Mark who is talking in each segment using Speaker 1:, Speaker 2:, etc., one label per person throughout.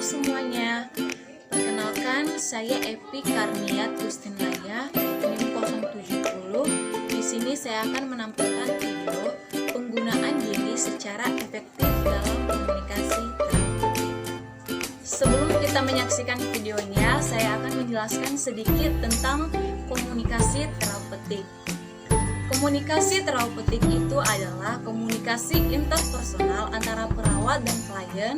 Speaker 1: semuanya, perkenalkan saya Epi Karniat Gustinaya NIM 070. Di sini saya akan menampilkan video penggunaan diri secara efektif dalam komunikasi terapeutik. Sebelum kita menyaksikan videonya, saya akan menjelaskan sedikit tentang komunikasi terapeutik. Komunikasi terapeutik itu adalah komunikasi interpersonal antara perawat dan klien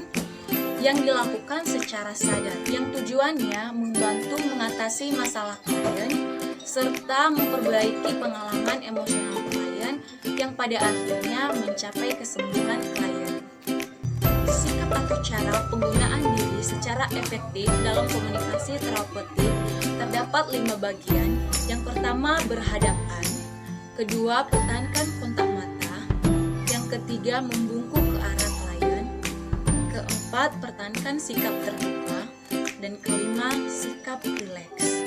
Speaker 1: yang dilakukan secara sadar, yang tujuannya membantu mengatasi masalah klien serta memperbaiki pengalaman emosional klien yang pada akhirnya mencapai kesembuhan klien. Sikap atau cara penggunaan diri secara efektif dalam komunikasi terapeutik terdapat 5 bagian. Yang pertama, berhadapan. Kedua, pertahankan kontak mata. Yang ketiga, membungkuk ke arah klien. Keempat, pertahankan sikap terbuka. Dan kelima, sikap rileks.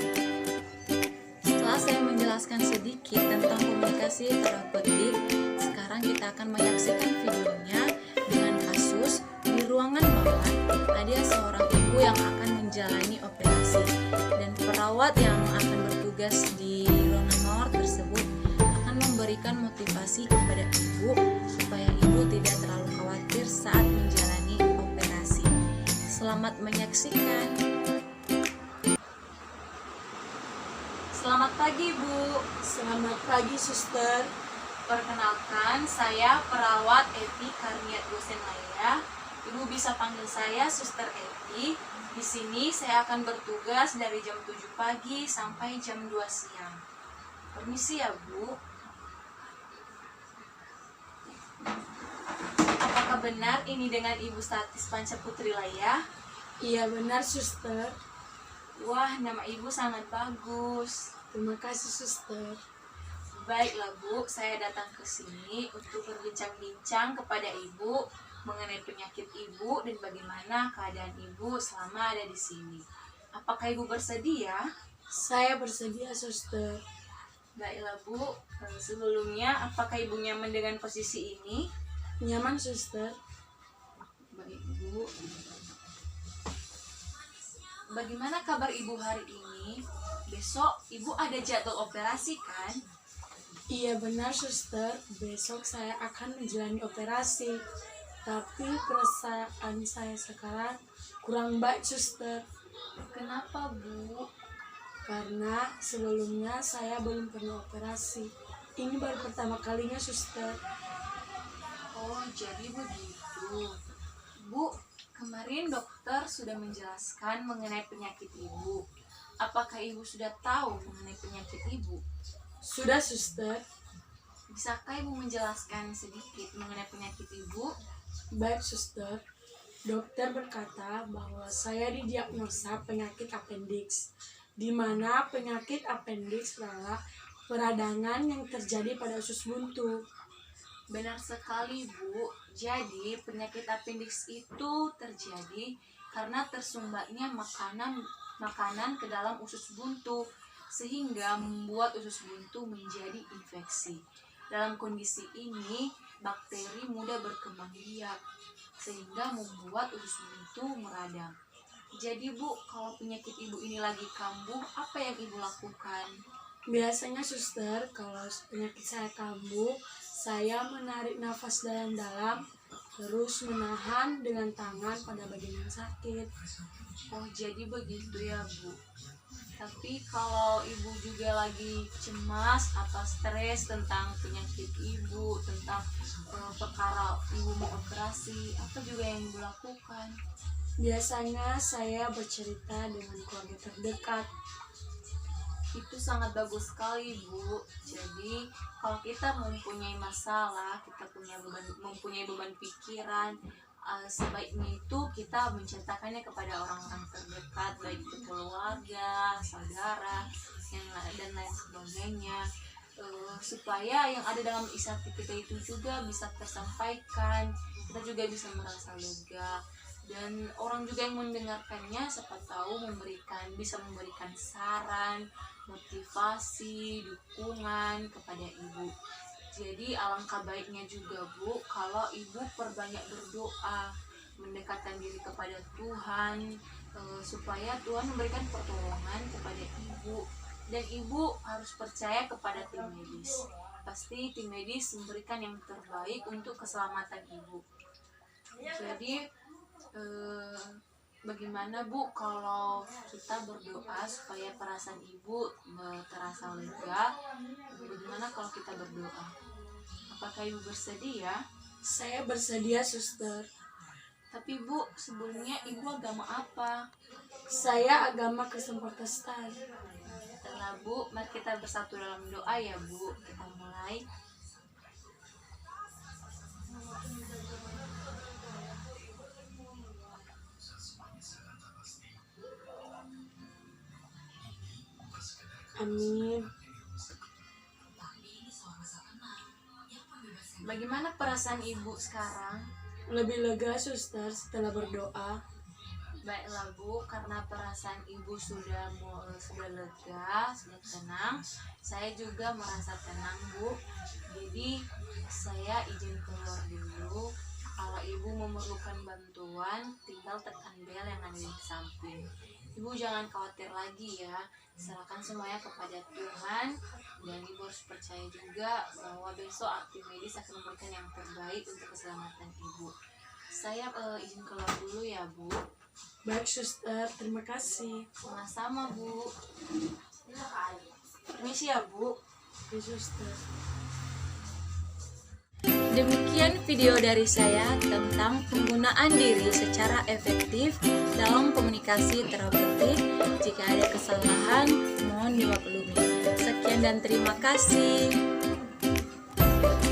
Speaker 1: Setelah saya menjelaskan sedikit tentang komunikasi terapeutik, sekarang kita akan menyaksikan videonya dengan kasus di ruangan mawar. Ada seorang ibu yang akan menjalani operasi, dan perawat yang akan bertugas di ruangan mawar tersebut akan memberikan motivasi kepada ibu supaya ibu tidak terlalu khawatir saat menjalani operasi. Selamat menyaksikan. Selamat pagi, Bu.
Speaker 2: Selamat pagi, suster.
Speaker 1: Perkenalkan, saya perawat Epi Karniat Gustinaya. Ibu bisa panggil saya Suster Epi. Di sini saya akan bertugas dari jam 7 pagi sampai jam 2 siang. Permisi ya, Bu. Apakah benar ini dengan Ibu Statis Panca Putri Laya?
Speaker 2: Iya benar, suster.
Speaker 1: Wah, nama Ibu sangat bagus.
Speaker 2: Terima kasih, suster.
Speaker 1: Baiklah, Bu, saya datang ke sini untuk berbincang-bincang kepada Ibu mengenai penyakit Ibu dan bagaimana keadaan Ibu selama ada di sini. Apakah Ibu bersedia?
Speaker 2: Saya bersedia, suster.
Speaker 1: Baiklah, Bu. Sebelumnya, apakah Ibu nyaman dengan posisi ini?
Speaker 2: Nyaman, suster.
Speaker 1: Baik, Bu. Bagaimana kabar Ibu hari ini? Besok Ibu ada jadwal operasi kan?
Speaker 2: Iya benar, suster. Besok saya akan menjalani operasi. Tapi perasaan saya sekarang kurang baik, suster.
Speaker 1: Kenapa, Bu?
Speaker 2: Karena sebelumnya saya belum pernah operasi. Ini baru pertama kalinya, suster.
Speaker 1: Oh, jadi begitu. Bu, kemarin dokter sudah menjelaskan mengenai penyakit Ibu. Apakah Ibu sudah tahu mengenai penyakit Ibu?
Speaker 2: Sudah, suster.
Speaker 1: Bisakah Ibu menjelaskan sedikit mengenai penyakit Ibu?
Speaker 2: Baik, suster. Dokter berkata bahwa saya didiagnosa penyakit appendix, di mana penyakit appendix adalah peradangan yang terjadi pada usus buntu.
Speaker 1: Benar sekali, Bu. Jadi, penyakit appendix itu terjadi karena tersumbatnya makanan ke dalam usus buntu, sehingga membuat usus buntu menjadi infeksi. Dalam kondisi ini, bakteri mudah berkembang biak, sehingga membuat usus buntu meradang. Jadi, Bu, kalau penyakit Ibu ini lagi kambuh, apa yang Ibu lakukan?
Speaker 2: Biasanya, suster, kalau penyakit saya kambuh, saya menarik nafas dalam-dalam, terus menahan dengan tangan pada bagian yang sakit.
Speaker 1: Oh, jadi begitu ya, Bu. Tapi kalau Ibu juga lagi cemas atau stres tentang penyakit Ibu, tentang perkara Ibu mau operasi, apa juga yang Ibu lakukan?
Speaker 2: Biasanya saya bercerita dengan keluarga terdekat.
Speaker 1: Itu sangat bagus sekali, Bu. Jadi kalau kita mempunyai masalah, kita mempunyai beban pikiran, sebaiknya itu kita menceritakannya kepada orang-orang terdekat, baik itu keluarga, saudara, dan lain sebagainya, supaya yang ada dalam isi hati kita itu juga bisa tersampaikan, kita juga bisa merasa lega, dan orang juga yang mendengarkannya siapa tahu bisa memberikan saran, motivasi, dukungan kepada Ibu. Jadi alangkah baiknya juga, Bu, kalau Ibu perbanyak berdoa, mendekatkan mendekatkan diri kepada Tuhan, supaya Tuhan memberikan pertolongan kepada ibu, dan ibu harus percaya kepada tim medis. Pasti tim medis memberikan yang terbaik untuk keselamatan ibu. Jadi bagaimana Bu kalau kita berdoa supaya perasaan ibu terasa lega? Bagaimana kalau kita berdoa? Apakah ibu bersedia?
Speaker 2: Saya bersedia, suster.
Speaker 1: Tapi Bu, sebelumnya ibu agama apa?
Speaker 2: Saya agama Kristen Protestan.
Speaker 1: Setelah Bu, mari kita bersatu dalam doa ya Bu. Kita mulai.
Speaker 2: Amin.
Speaker 1: Bagaimana perasaan ibu sekarang?
Speaker 2: Lebih lega, suster, setelah berdoa.
Speaker 1: Baiklah Bu, karena perasaan ibu sudah lega, sudah tenang, saya juga merasa tenang Bu. Jadi saya izin keluar dulu. Kalau ibu memerlukan bantuan, tinggal tekan bel yang ada di samping. Ibu jangan khawatir lagi ya, serahkan semuanya kepada Tuhan, dan ibu harus percaya juga bahwa besok tim medis akan memberikan yang terbaik untuk keselamatan ibu. Saya izin keluar dulu ya Bu.
Speaker 2: Baik, suster, terima kasih.
Speaker 1: Sama-sama Bu. Permisi ya Bu.
Speaker 2: Ya, suster.
Speaker 1: Demikian video dari saya tentang penggunaan diri secara efektif dalam komunikasi terapeutik. Jika ada kesalahan, mohon dimaklumi. Sekian dan terima kasih.